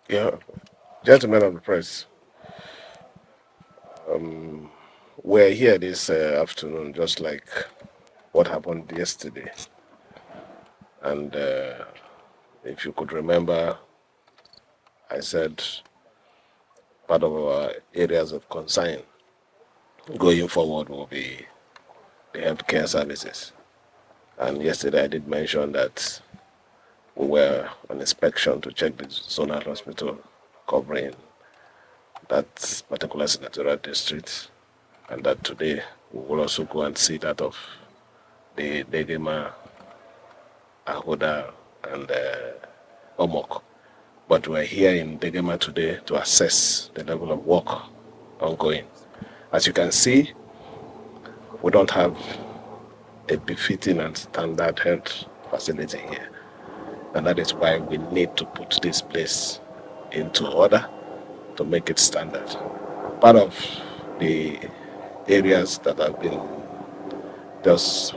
Yeah, gentlemen of the press, we're here this afternoon, just like what happened yesterday. And if you could remember, I said part of our areas of concern going forward will be the healthcare services. And yesterday I did mention that we were on inspection to check the Zonal Hospital covering that particular senatorial district, and that today we will also go and see that of the Degema, Ahoda, and Omok. But we're here in Degema today to assess the level of work ongoing. As you can see, we don't have a befitting and standard health facility here. And that is why we need to put this place into order to make it standard. Part of the areas that have been just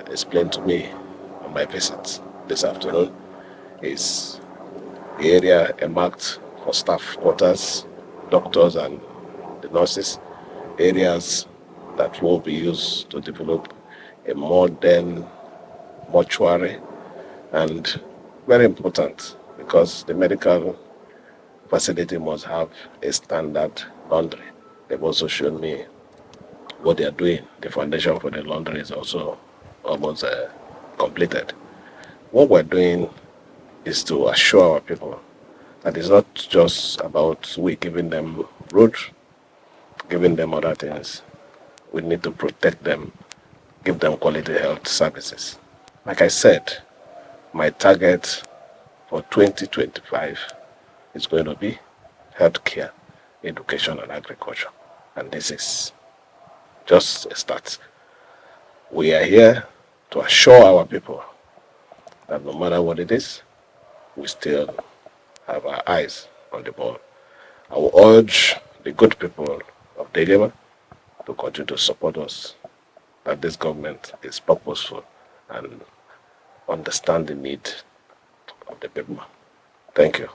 explained to me on my visit this afternoon is the area earmarked for staff quarters, doctors and the nurses, areas that will be used to develop a modern mortuary, and very important because the medical facility must have a standard laundry. They've also shown me what they are doing. The foundation for the laundry is also almost completed. What we're doing is to assure our people that it's not just about we giving them road, giving them other things. We need to protect them, give them quality health services. Like I said, my target for 2025 is going to be healthcare, education, and agriculture. And this is just a start. We are here to assure our people that no matter what it is, we still have our eyes on the ball. I will urge the good people of Degema to continue to support us, that this government is purposeful and understand the need of the people. Thank you.